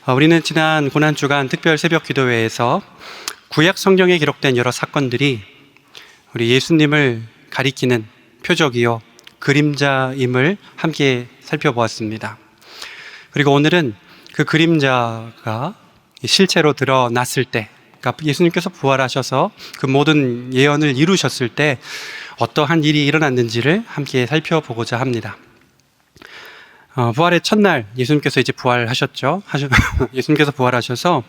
우리는 지난 고난주간 특별 새벽 기도회에서 구약 성경에 기록된 여러 사건들이 우리 예수님을 가리키는 표적이요 그림자임을 함께 살펴보았습니다. 그리고 오늘은 그 그림자가 실체로 드러났을 때, 그러니까 예수님께서 부활하셔서 그 모든 예언을 이루셨을 때 어떠한 일이 일어났는지를 함께 살펴보고자 합니다. 부활의 첫날 예수님께서 이제 부활하셨죠. 예수님께서 부활하셔서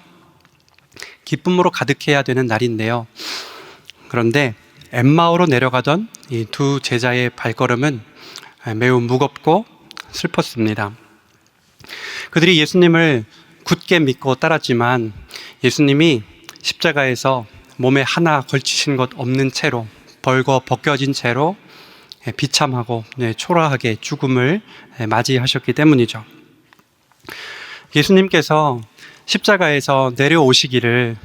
기쁨으로 가득해야 되는 날인데요. 그런데 엠마오로 내려가던 이 두 제자의 발걸음은 매우 무겁고 슬펐습니다. 그들이 예수님을 굳게 믿고 따랐지만 예수님이 십자가에서 몸에 하나 걸치신 것 없는 채로 벌거 벗겨진 채로 비참하고 초라하게 죽음을 맞이하셨기 때문이죠. 예수님께서 십자가에서 내려오시기를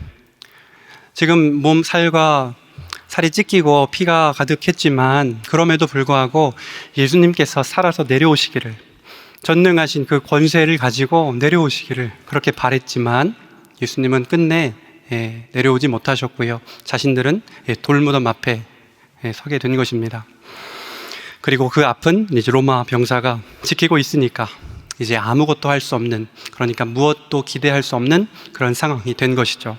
지금 몸 살과 살이 찢기고 피가 가득했지만 그럼에도 불구하고 예수님께서 살아서 내려오시기를, 전능하신 그 권세를 가지고 내려오시기를 그렇게 바랬지만 예수님은 끝내 내려오지 못하셨고요. 자신들은 돌무덤 앞에 서게 된 것입니다. 그리고 그 앞은 이제 로마 병사가 지키고 있으니까 이제 아무것도 할 수 없는, 그러니까 무엇도 기대할 수 없는 그런 상황이 된 것이죠.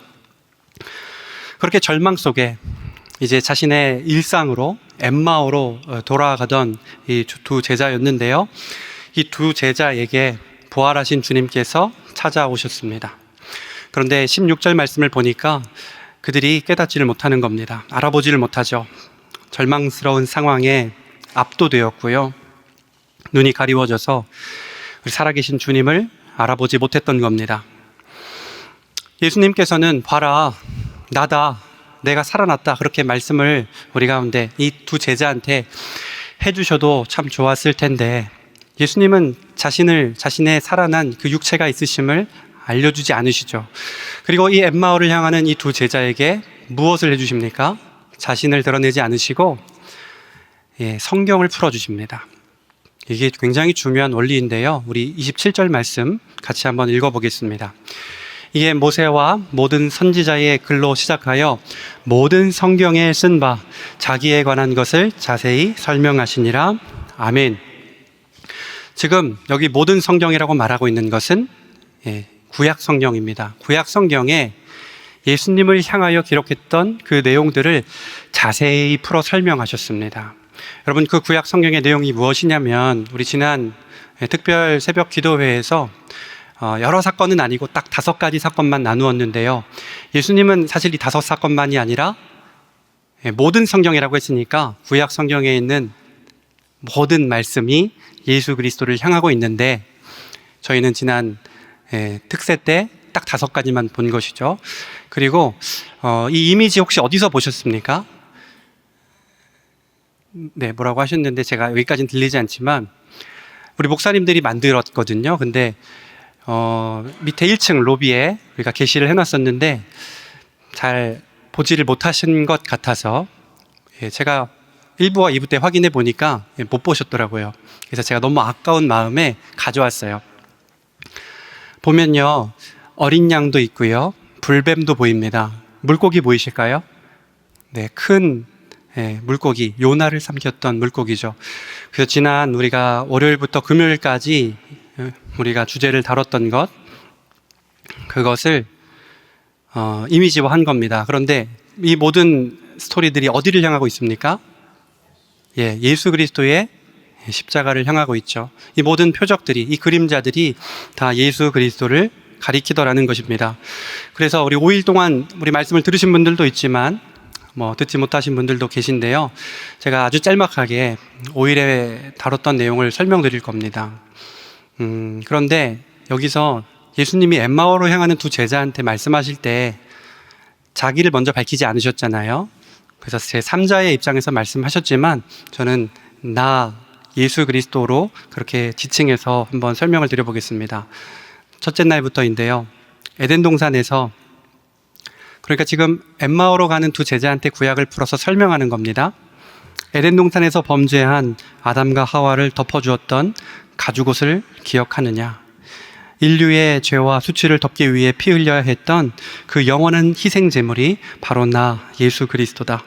그렇게 절망 속에 이제 자신의 일상으로 엠마오로 돌아가던 이 두 제자였는데요. 이 두 제자에게 부활하신 주님께서 찾아오셨습니다. 그런데 16절 말씀을 보니까 그들이 깨닫지를 못하는 겁니다. 알아보지를 못하죠. 절망스러운 상황에 압도되었고요. 눈이 가리워져서 살아계신 주님을 알아보지 못했던 겁니다. 예수님께서는 봐라, 나다, 내가 살아났다, 그렇게 말씀을 우리 가운데 이 두 제자한테 해주셔도 참 좋았을 텐데 예수님은 자신의 살아난 그 육체가 있으심을 알려주지 않으시죠. 그리고 이 엠마오를 향하는 이 두 제자에게 무엇을 해주십니까? 자신을 드러내지 않으시고 성경을 풀어주십니다. 이게 굉장히 중요한 원리인데요. 우리 27절 말씀 같이 한번 읽어보겠습니다. 이게 모세와 모든 선지자의 글로 시작하여 모든 성경에 쓴 바 자기에 관한 것을 자세히 설명하시니라. 아멘. 지금 여기 모든 성경이라고 말하고 있는 것은 구약 성경입니다. 구약 성경에 예수님을 향하여 기록했던 그 내용들을 자세히 풀어 설명하셨습니다. 여러분, 그 구약 성경의 내용이 무엇이냐면 우리 지난 특별 새벽 기도회에서 여러 사건은 아니고 딱 5가지 사건만 나누었는데요. 예수님은 사실 이 5사건만이 아니라 모든 성경이라고 했으니까 구약 성경에 있는 모든 말씀이 예수 그리스도를 향하고 있는데 저희는 지난 특세 때 딱 5가지만 본 것이죠. 그리고 이 이미지 혹시 어디서 보셨습니까? 네, 뭐라고 하셨는데 제가 여기까지는 들리지 않지만 우리 목사님들이 만들었거든요. 근데 밑에 1층 로비에 우리가 게시를 해놨었는데 잘 보지를 못하신 것 같아서 제가 1부와 2부 때 확인해 보니까 못 보셨더라고요. 그래서 제가 너무 아까운 마음에 가져왔어요. 보면요, 어린 양도 있고요, 불뱀도 보입니다. 물고기 보이실까요? 네, 큰 물고기, 요나를 삼켰던 물고기죠. 그래서 지난 우리가 월요일부터 금요일까지 우리가 주제를 다뤘던 그것을 이미지화한 겁니다. 그런데 이 모든 스토리들이 어디를 향하고 있습니까? 예수 그리스도의 십자가를 향하고 있죠. 이 모든 표적들이, 이 그림자들이 다 예수 그리스도를 가리키더라는 것입니다. 그래서 우리 5일 동안 우리 말씀을 들으신 분들도 있지만 듣지 못하신 분들도 계신데요. 제가 아주 짤막하게 5일에 다뤘던 내용을 설명드릴 겁니다. 그런데 여기서 예수님이 엠마오로 향하는 두 제자한테 말씀하실 때 자기를 먼저 밝히지 않으셨잖아요. 그래서 제 3자의 입장에서 말씀하셨지만 저는 나 예수 그리스도로 그렇게 지칭해서 한번 설명을 드려보겠습니다. 첫째 날부터인데요. 에덴 동산에서, 그러니까 지금 엠마오로 가는 두 제자한테 구약을 풀어서 설명하는 겁니다. 에덴 동산에서 범죄한 아담과 하와를 덮어주었던 가죽옷을 기억하느냐? 인류의 죄와 수치를 덮기 위해 피 흘려야 했던 그 영원한 희생 제물이 바로 나 예수 그리스도다.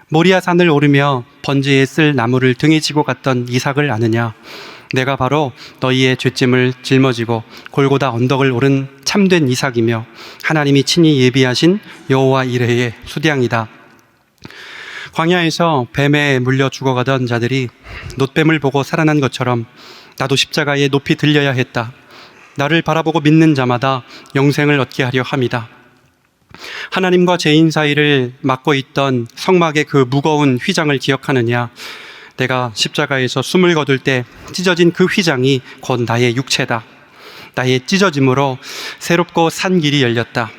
모리아 산을 오르며 번제에 쓸 나무를 등에 지고 갔던 이삭을 아느냐? 내가 바로 너희의 죄짐을 짊어지고 골고다 언덕을 오른 참된 이삭이며 하나님이 친히 예비하신 여호와 이레의 수량이다. 광야에서 뱀에 물려 죽어가던 자들이 놋뱀을 보고 살아난 것처럼 나도 십자가에 높이 들려야 했다. 나를 바라보고 믿는 자마다 영생을 얻게 하려 함이다. 하나님과 죄인 사이를 막고 있던 성막의 그 무거운 휘장을 기억하느냐? 내가 십자가에서 숨을 거둘 때 찢어진 그 휘장이 곧 나의 육체다. 나의 찢어짐으로 새롭고 산 길이 열렸다.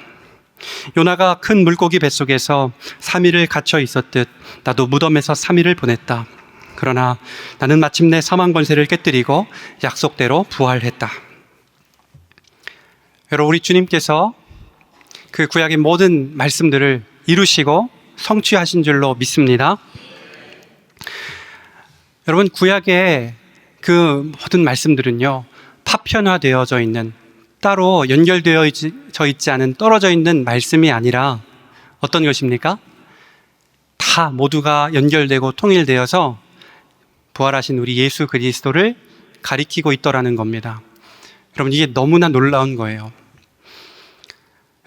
요나가 큰 물고기 뱃속에서 3일을 갇혀 있었듯 나도 무덤에서 3일을 보냈다. 그러나 나는 마침내 사망 권세를 깨뜨리고 약속대로 부활했다. 여러분, 우리 주님께서 그 구약의 모든 말씀들을 이루시고 성취하신 줄로 믿습니다. 여러분, 구약의 그 모든 말씀들은요, 파편화되어져 있는, 따로 연결되어져 있지 않은 떨어져 있는 말씀이 아니라 어떤 것입니까? 다 모두가 연결되고 통일되어서 부활하신 우리 예수 그리스도를 가리키고 있더라는 겁니다. 여러분, 이게 너무나 놀라운 거예요.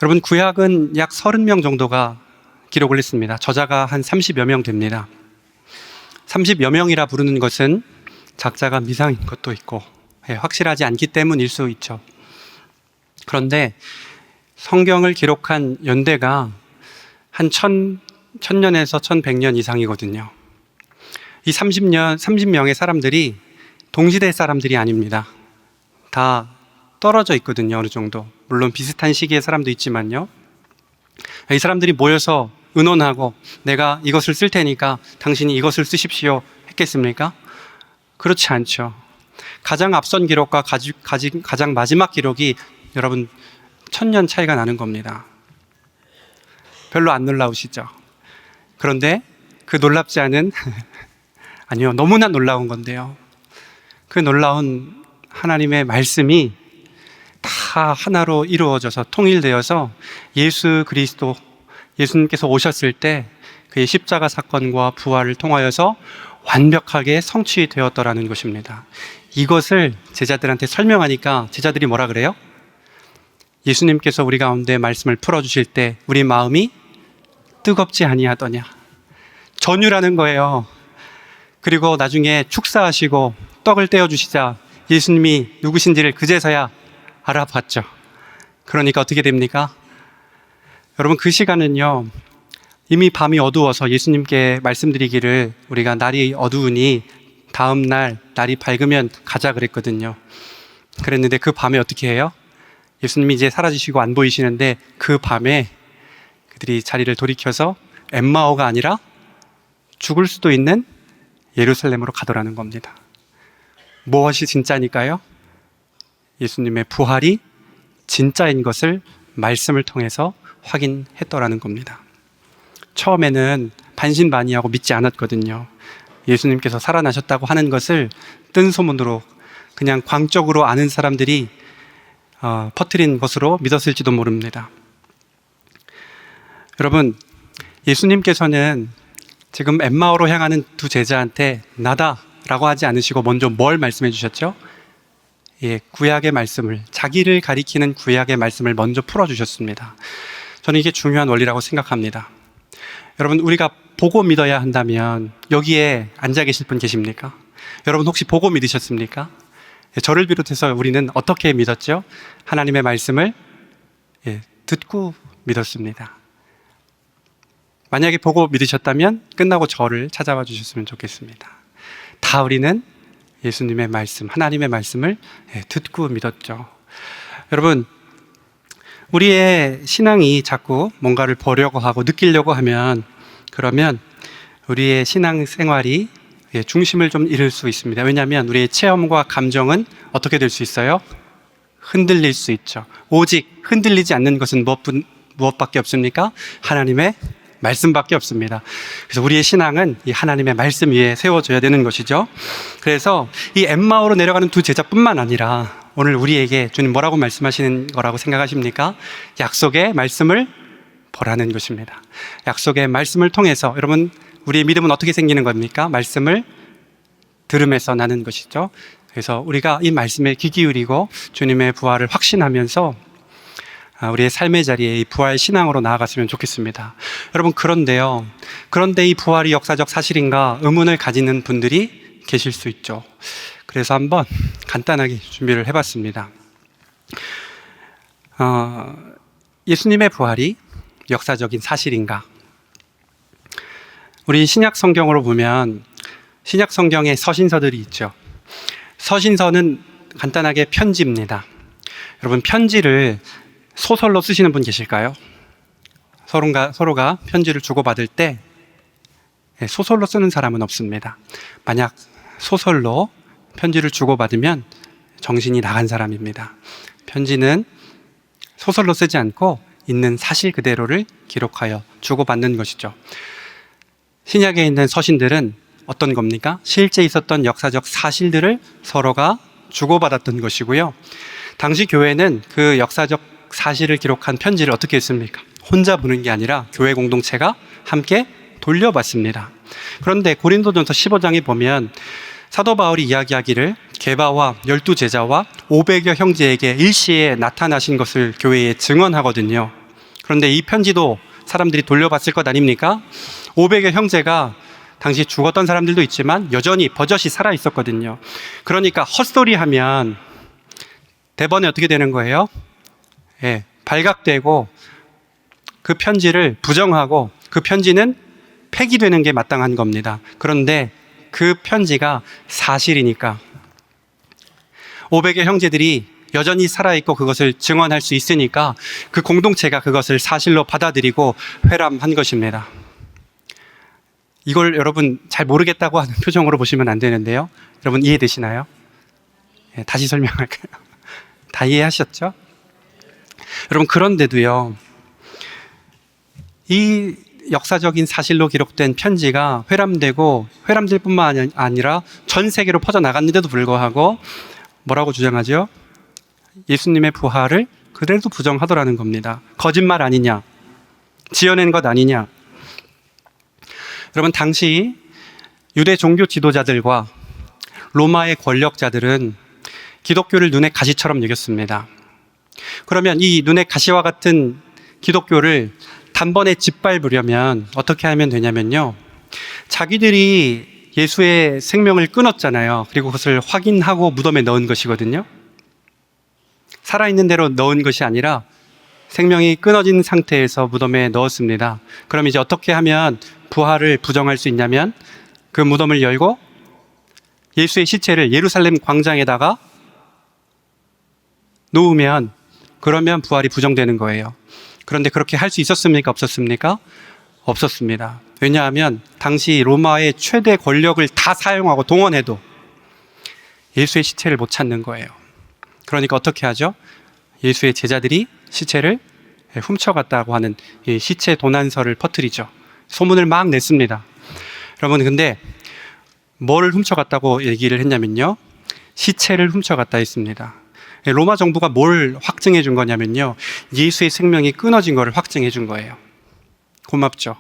여러분, 구약은 약 30명 정도가 기록을 했습니다. 저자가 한 30여 명 됩니다. 30여 명이라 부르는 것은 작자가 미상인 것도 있고 확실하지 않기 때문일 수 있죠. 그런데 성경을 기록한 연대가 한 1000년에서 1100년 이상이거든요. 이 30명의 사람들이 동시대 사람들이 아닙니다. 다 떨어져 있거든요, 어느 정도. 물론 비슷한 시기의 사람도 있지만요. 이 사람들이 모여서 의논하고 내가 이것을 쓸 테니까 당신이 이것을 쓰십시오 했겠습니까? 그렇지 않죠. 가장 앞선 기록과 가장 마지막 기록이 여러분 1000년 차이가 나는 겁니다. 별로 안 놀라우시죠? 그런데 그 놀랍지 않은 아니요, 너무나 놀라운 건데요. 그 놀라운 하나님의 말씀이 다 하나로 이루어져서 통일되어서 예수 그리스도, 예수님께서 오셨을 때 그의 십자가 사건과 부활을 통하여서 완벽하게 성취되었더라는 것입니다. 이것을 제자들한테 설명하니까 제자들이 뭐라 그래요? 예수님께서 우리 가운데 말씀을 풀어주실 때 우리 마음이 뜨겁지 아니하더냐. 전유라는 거예요. 그리고 나중에 축사하시고 떡을 떼어주시자 예수님이 누구신지를 그제서야 알아봤죠. 그러니까 어떻게 됩니까? 여러분, 그 시간은요, 이미 밤이 어두워서 예수님께 말씀드리기를 우리가 날이 어두우니 다음 날 날이 밝으면 가자 그랬거든요. 그랬는데 그 밤에 어떻게 해요? 예수님이 이제 사라지시고 안 보이시는데 그 밤에 그들이 자리를 돌이켜서 엠마오가 아니라 죽을 수도 있는 예루살렘으로 가더라는 겁니다. 무엇이 진짜니까요? 예수님의 부활이 진짜인 것을 말씀을 통해서 확인했더라는 겁니다. 처음에는 반신반의하고 믿지 않았거든요. 예수님께서 살아나셨다고 하는 것을 뜬 소문으로 그냥 광적으로 아는 사람들이 퍼뜨린 것으로 믿었을지도 모릅니다. 여러분, 예수님께서는 지금 엠마오로 향하는 두 제자한테 나다 라고 하지 않으시고 먼저 뭘 말씀해 주셨죠? 구약의 말씀을, 자기를 가리키는 구약의 말씀을 먼저 풀어주셨습니다. 저는 이게 중요한 원리라고 생각합니다. 여러분, 우리가 보고 믿어야 한다면 여기에 앉아 계실 분 계십니까? 여러분, 혹시 보고 믿으셨습니까? 저를 비롯해서 우리는 어떻게 믿었죠? 하나님의 말씀을 듣고 믿었습니다. 만약에 보고 믿으셨다면 끝나고 저를 찾아와 주셨으면 좋겠습니다. 다 우리는 예수님의 말씀, 하나님의 말씀을 듣고 믿었죠. 여러분, 우리의 신앙이 자꾸 뭔가를 보려고 하고 느끼려고 하면, 그러면 우리의 신앙 생활이 중심을 좀 잃을 수 있습니다. 왜냐하면 우리의 체험과 감정은 어떻게 될 수 있어요? 흔들릴 수 있죠. 오직 흔들리지 않는 것은 무엇밖에 없습니까? 하나님의 말씀밖에 없습니다. 그래서 우리의 신앙은 이 하나님의 말씀 위에 세워져야 되는 것이죠. 그래서 이 엠마오로 내려가는 두 제자뿐만 아니라 오늘 우리에게 주님 뭐라고 말씀하시는 거라고 생각하십니까? 약속의 말씀을 보라는 것입니다. 약속의 말씀을 통해서 여러분 우리의 믿음은 어떻게 생기는 겁니까? 말씀을 들음에서 나는 것이죠. 그래서 우리가 이 말씀에 귀 기울이고 주님의 부활을 확신하면서 우리의 삶의 자리에 이 부활 신앙으로 나아갔으면 좋겠습니다. 여러분 그런데 이 부활이 역사적 사실인가 의문을 가지는 분들이 계실 수 있죠. 그래서 한번 간단하게 준비를 해봤습니다. 예수님의 부활이 역사적인 사실인가? 우리 신약 성경으로 보면 신약 성경에 서신서들이 있죠. 서신서는 간단하게 편지입니다. 여러분 편지를 소설로 쓰시는 분 계실까요? 서로가 편지를 주고받을 때 소설로 쓰는 사람은 없습니다. 만약 소설로 편지를 주고받으면 정신이 나간 사람입니다. 편지는 소설로 쓰지 않고 있는 사실 그대로를 기록하여 주고받는 것이죠. 신약에 있는 서신들은 어떤 겁니까? 실제 있었던 역사적 사실들을 서로가 주고받았던 것이고요. 당시 교회는 그 역사적 사실을 기록한 편지를 어떻게 했습니까? 혼자 보는 게 아니라 교회 공동체가 함께 돌려받습니다. 그런데 고린도전서 15장에 보면 사도 바울이 이야기하기를 게바와 12제자와 500여 형제에게 일시에 나타나신 것을 교회에 증언하거든요. 그런데 이 편지도 사람들이 돌려받을 것 아닙니까? 500여 형제가 당시 죽었던 사람들도 있지만 여전히 버젓이 살아 있었거든요. 그러니까 헛소리 하면 대번에 어떻게 되는 거예요? 발각되고 그 편지를 부정하고 그 편지는 폐기되는 게 마땅한 겁니다. 그런데 그 편지가 사실이니까 500의 형제들이 여전히 살아있고 그것을 증언할 수 있으니까 그 공동체가 그것을 사실로 받아들이고 회람한 것입니다. 이걸 여러분 잘 모르겠다고 하는 표정으로 보시면 안 되는데요. 여러분 이해되시나요? 다시 설명할까요? 다 이해하셨죠? 여러분 그런데도요, 이 역사적인 사실로 기록된 편지가 회람될 뿐만 아니라 전 세계로 퍼져나갔는데도 불구하고 뭐라고 주장하죠? 예수님의 부활을 그대로 부정하더라는 겁니다. 거짓말 아니냐? 지어낸 것 아니냐? 여러분 당시 유대 종교 지도자들과 로마의 권력자들은 기독교를 눈의 가시처럼 여겼습니다. 그러면 이 눈의 가시와 같은 기독교를 단번에 짓밟으려면 어떻게 하면 되냐면요, 자기들이 예수의 생명을 끊었잖아요. 그리고 그것을 확인하고 무덤에 넣은 것이거든요. 살아있는 대로 넣은 것이 아니라 생명이 끊어진 상태에서 무덤에 넣었습니다. 그럼 이제 어떻게 하면 부활을 부정할 수 있냐면 그 무덤을 열고 예수의 시체를 예루살렘 광장에다가 놓으면 그러면 부활이 부정되는 거예요. 그런데 그렇게 할 수 있었습니까? 없었습니까? 없었습니다. 왜냐하면 당시 로마의 최대 권력을 다 사용하고 동원해도 예수의 시체를 못 찾는 거예요. 그러니까 어떻게 하죠? 예수의 제자들이 시체를 훔쳐갔다고 하는 이 시체 도난설을 퍼뜨리죠. 소문을 막 냈습니다. 여러분 근데 뭘 훔쳐갔다고 얘기를 했냐면요, 시체를 훔쳐갔다 했습니다. 로마 정부가 뭘 확증해 준 거냐면요, 예수의 생명이 끊어진 거를 확증해 준 거예요. 고맙죠.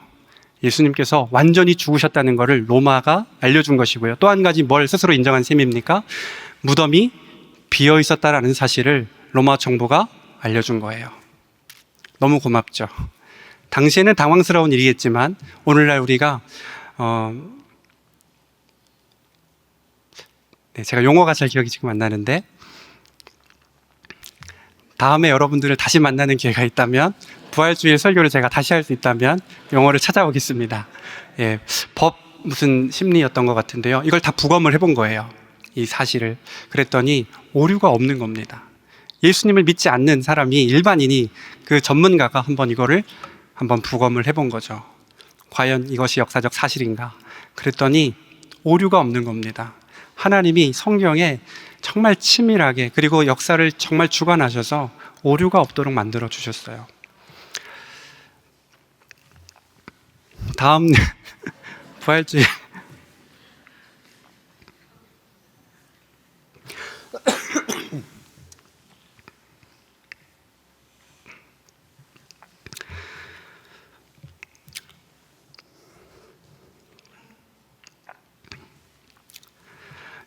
예수님께서 완전히 죽으셨다는 거를 로마가 알려준 것이고요. 또 한 가지 뭘 스스로 인정한 셈입니까? 무덤이 비어 있었다라는 사실을 로마 정부가 알려준 거예요. 너무 고맙죠. 당시에는 당황스러운 일이겠지만 오늘날 우리가 제가 용어가 잘 기억이 지금 안 나는데, 다음에 여러분들을 다시 만나는 기회가 있다면, 부활주일 설교를 제가 다시 할 수 있다면 용어를 찾아오겠습니다. 법 무슨 심리였던 것 같은데요, 이걸 다 부검을 해본 거예요. 이 사실을. 그랬더니 오류가 없는 겁니다. 예수님을 믿지 않는 사람이, 일반인이, 그 전문가가 이거를 한번 부검을 해본 거죠. 과연 이것이 역사적 사실인가? 그랬더니 오류가 없는 겁니다. 하나님이 성경에 정말 치밀하게, 그리고 역사를 정말 주관하셔서 오류가 없도록 만들어 주셨어요. 다음 부활주일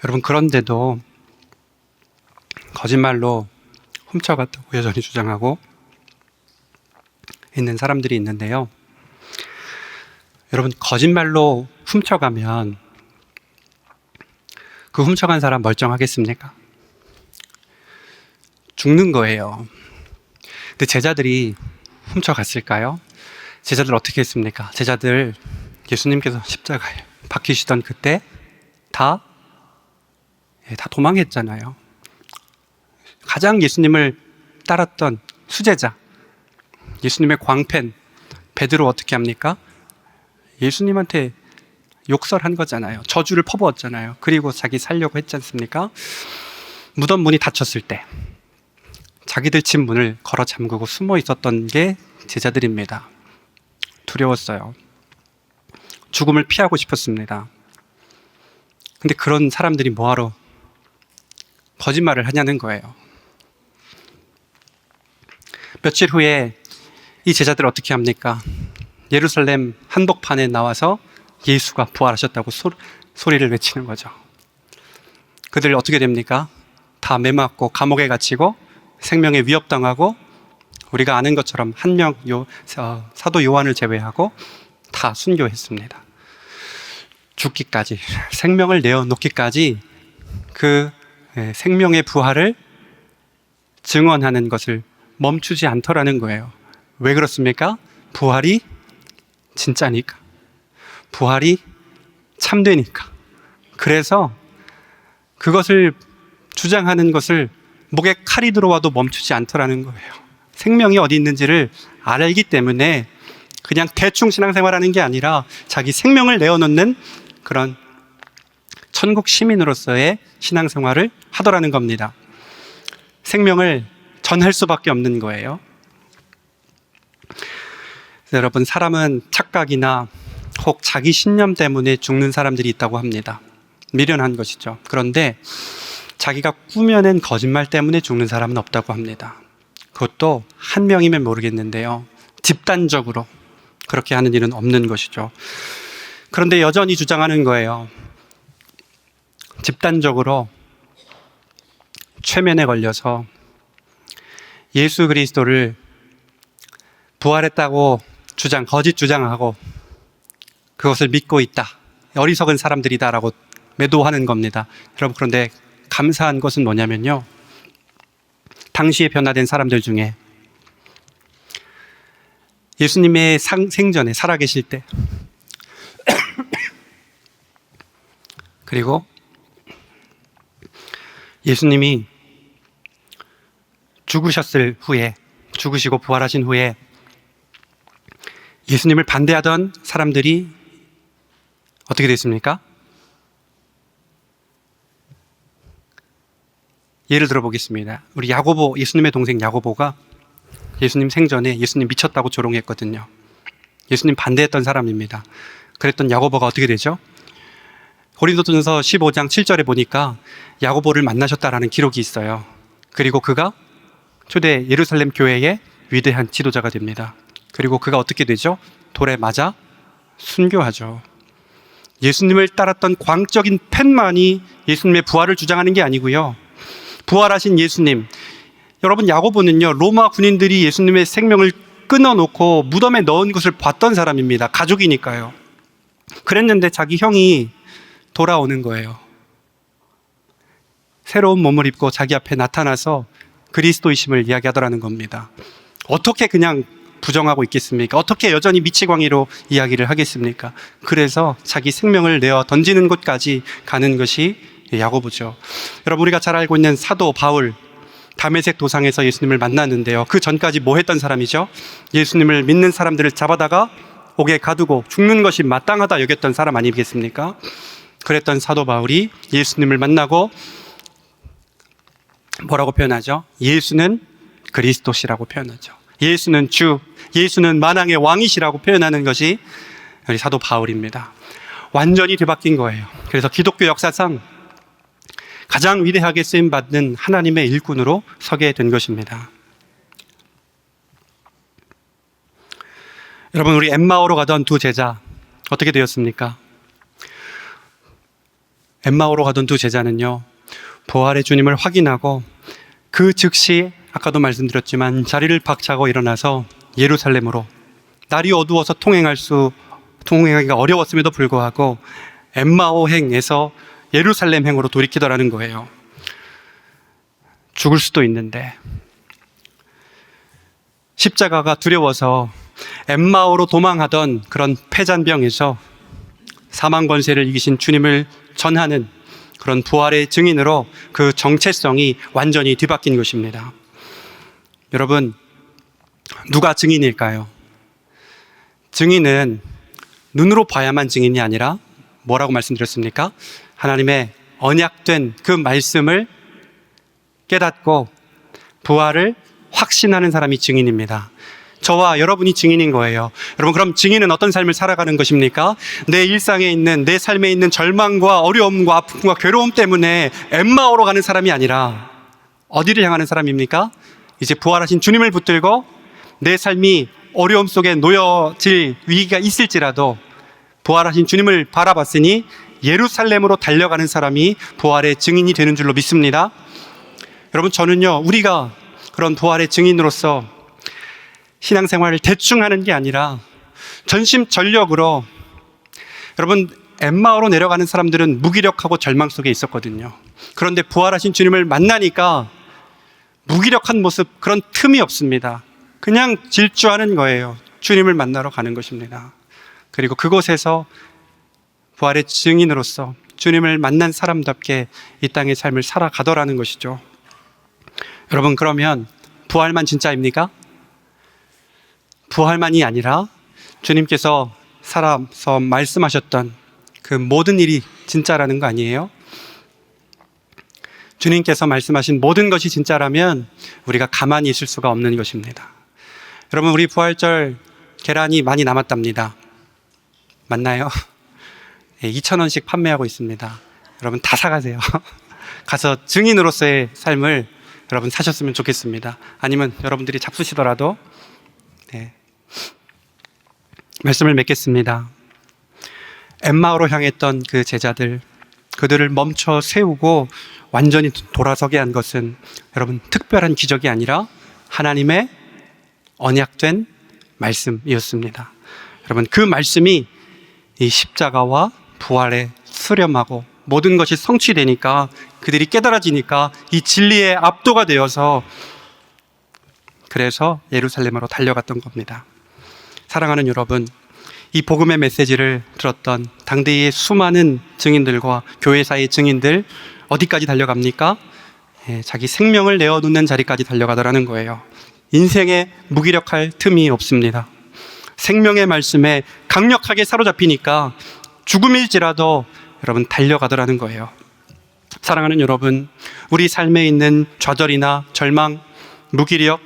여러분, 그런데도 거짓말로 훔쳐갔다고 여전히 주장하고 있는 사람들이 있는데요. 여러분, 거짓말로 훔쳐가면 그 훔쳐간 사람 멀쩡하겠습니까? 죽는 거예요. 근데 제자들이 훔쳐갔을까요? 제자들 어떻게 했습니까? 제자들 예수님께서 십자가에 박히시던 그때 다 도망했잖아요. 가장 예수님을 따랐던 수제자, 예수님의 광팬 베드로 어떻게 합니까? 예수님한테 욕설한 거잖아요. 저주를 퍼부었잖아요. 그리고 자기 살려고 했지 않습니까? 무덤 문이 닫혔을 때 자기들 집 문을 걸어 잠그고 숨어 있었던 게 제자들입니다. 두려웠어요. 죽음을 피하고 싶었습니다. 근데 그런 사람들이 뭐하러 거짓말을 하냐는 거예요. 며칠 후에 이 제자들 어떻게 합니까? 예루살렘 한복판에 나와서 예수가 부활하셨다고 소리를 외치는 거죠. 그들 어떻게 됩니까? 다 매맞고 감옥에 갇히고 생명에 위협당하고, 우리가 아는 것처럼 한 명 사도 요한을 제외하고 다 순교했습니다. 죽기까지, 생명을 내어놓기까지 그 생명의 부활을 증언하는 것을 멈추지 않더라는 거예요. 왜 그렇습니까? 부활이 진짜니까, 부활이 참되니까. 그래서 그것을 주장하는 것을 목에 칼이 들어와도 멈추지 않더라는 거예요. 생명이 어디 있는지를 알기 때문에 그냥 대충 신앙생활하는 게 아니라 자기 생명을 내어놓는 그런 천국 시민으로서의 신앙생활을 하더라는 겁니다. 생명을 전할 수밖에 없는 거예요. 여러분, 사람은 착각이나 혹 자기 신념 때문에 죽는 사람들이 있다고 합니다. 미련한 것이죠. 그런데 자기가 꾸며낸 거짓말 때문에 죽는 사람은 없다고 합니다. 그것도 한 명이면 모르겠는데요, 집단적으로 그렇게 하는 일은 없는 것이죠. 그런데 여전히 주장하는 거예요. 집단적으로 최면에 걸려서 예수 그리스도를 부활했다고 거짓 주장하고 그것을 믿고 있다, 어리석은 사람들이다라고 매도하는 겁니다. 여러분, 그런데 감사한 것은 뭐냐면요, 당시에 변화된 사람들 중에 예수님의 생전에 살아계실 때 그리고 예수님이 죽으시고 부활하신 후에 예수님을 반대하던 사람들이 어떻게 됐습니까? 예를 들어보겠습니다. 우리 야고보, 예수님의 동생 야고보가 예수님 생전에 예수님 미쳤다고 조롱했거든요. 예수님 반대했던 사람입니다. 그랬던 야고보가 어떻게 되죠? 고린도전서 15장 7절에 보니까 야고보를 만나셨다라는 기록이 있어요. 그리고 그가 초대 예루살렘 교회의 위대한 지도자가 됩니다. 그리고 그가 어떻게 되죠? 돌에 맞아 순교하죠. 예수님을 따랐던 광적인 팬만이 예수님의 부활을 주장하는 게 아니고요, 부활하신 예수님, 여러분, 야고보는요, 로마 군인들이 예수님의 생명을 끊어놓고 무덤에 넣은 것을 봤던 사람입니다. 가족이니까요. 그랬는데 자기 형이 돌아오는 거예요. 새로운 몸을 입고 자기 앞에 나타나서 그리스도이심을 이야기하더라는 겁니다. 어떻게 그냥 부정하고 있겠습니까? 어떻게 여전히 미치광이로 이야기를 하겠습니까? 그래서 자기 생명을 내어 던지는 곳까지 가는 것이 야고보죠. 여러분, 우리가 잘 알고 있는 사도 바울, 다메섹 도상에서 예수님을 만났는데요, 그 전까지 뭐 했던 사람이죠? 예수님을 믿는 사람들을 잡아다가 옥에 가두고 죽는 것이 마땅하다 여겼던 사람 아니겠습니까? 그랬던 사도 바울이 예수님을 만나고 뭐라고 표현하죠? 예수는 그리스도시라고 표현하죠. 예수는 주, 예수는 만왕의 왕이시라고 표현하는 것이 우리 사도 바울입니다. 완전히 뒤바뀐 거예요. 그래서 기독교 역사상 가장 위대하게 쓰임받는 하나님의 일꾼으로 서게 된 것입니다. 여러분, 우리 엠마오로 가던 두 제자 어떻게 되었습니까? 엠마오로 가던 두 제자는요, 부활의 주님을 확인하고 그 즉시 아까도 말씀드렸지만 자리를 박차고 일어나서 예루살렘으로, 날이 어두워서 통행하기가 어려웠음에도 불구하고 엠마오행에서 예루살렘행으로 돌이키더라는 거예요. 죽을 수도 있는데 십자가가 두려워서 엠마오로 도망하던 그런 패잔병에서 사망 권세를 이기신 주님을 전하는 그런 부활의 증인으로 그 정체성이 완전히 뒤바뀐 것입니다. 여러분, 누가 증인일까요? 증인은 눈으로 봐야만 증인이 아니라 뭐라고 말씀드렸습니까? 하나님의 언약된 그 말씀을 깨닫고 부활을 확신하는 사람이 증인입니다. 저와 여러분이 증인인 거예요. 여러분, 그럼 증인은 어떤 삶을 살아가는 것입니까? 내 일상에 있는, 내 삶에 있는 절망과 어려움과 아픔과 괴로움 때문에 엠마오로 가는 사람이 아니라 어디를 향하는 사람입니까? 이제 부활하신 주님을 붙들고 내 삶이 어려움 속에 놓여질 위기가 있을지라도 부활하신 주님을 바라봤으니 예루살렘으로 달려가는 사람이 부활의 증인이 되는 줄로 믿습니다. 여러분, 저는요, 우리가 그런 부활의 증인으로서 신앙생활을 대충 하는 게 아니라 전심전력으로, 여러분, 엠마오로 내려가는 사람들은 무기력하고 절망 속에 있었거든요. 그런데 부활하신 주님을 만나니까 무기력한 모습, 그런 틈이 없습니다. 그냥 질주하는 거예요. 주님을 만나러 가는 것입니다. 그리고 그곳에서 부활의 증인으로서 주님을 만난 사람답게 이 땅의 삶을 살아가더라는 것이죠. 여러분, 그러면 부활만 진짜입니까? 부활만이 아니라 주님께서 살아서 말씀하셨던 그 모든 일이 진짜라는 거 아니에요? 주님께서 말씀하신 모든 것이 진짜라면 우리가 가만히 있을 수가 없는 것입니다. 여러분, 우리 부활절 계란이 많이 남았답니다. 맞나요? 2,000원씩 판매하고 있습니다. 여러분, 다 사가세요. 가서 증인으로서의 삶을 여러분 사셨으면 좋겠습니다. 아니면 여러분들이 잡수시더라도. 네. 말씀을 맺겠습니다. 엠마오로 향했던 그 제자들, 그들을 멈춰 세우고 완전히 돌아서게 한 것은 여러분 특별한 기적이 아니라 하나님의 언약된 말씀이었습니다. 여러분, 그 말씀이 이 십자가와 부활에 수렴하고 모든 것이 성취되니까, 그들이 깨달아지니까 이 진리의 압도가 되어서 그래서 예루살렘으로 달려갔던 겁니다. 사랑하는 여러분, 이 복음의 메시지를 들었던 당대의 수많은 증인들과 교회사의 증인들, 어디까지 달려갑니까? 자기 생명을 내어놓는 자리까지 달려가더라는 거예요. 인생에 무기력할 틈이 없습니다. 생명의 말씀에 강력하게 사로잡히니까 죽음일지라도 여러분 달려가더라는 거예요. 사랑하는 여러분, 우리 삶에 있는 좌절이나 절망, 무기력,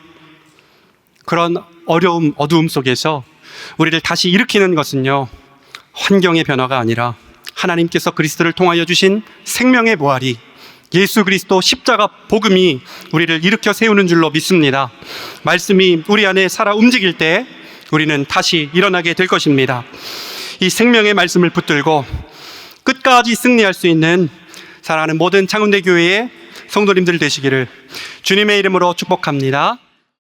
그런 어려움, 어두움 속에서 우리를 다시 일으키는 것은요, 환경의 변화가 아니라 하나님께서 그리스도를 통하여 주신 생명의 부활이, 예수 그리스도 십자가 복음이 우리를 일으켜 세우는 줄로 믿습니다. 말씀이 우리 안에 살아 움직일 때 우리는 다시 일어나게 될 것입니다. 이 생명의 말씀을 붙들고 끝까지 승리할 수 있는 사랑하는 모든 창운대 교회의 성도님들 되시기를 주님의 이름으로 축복합니다.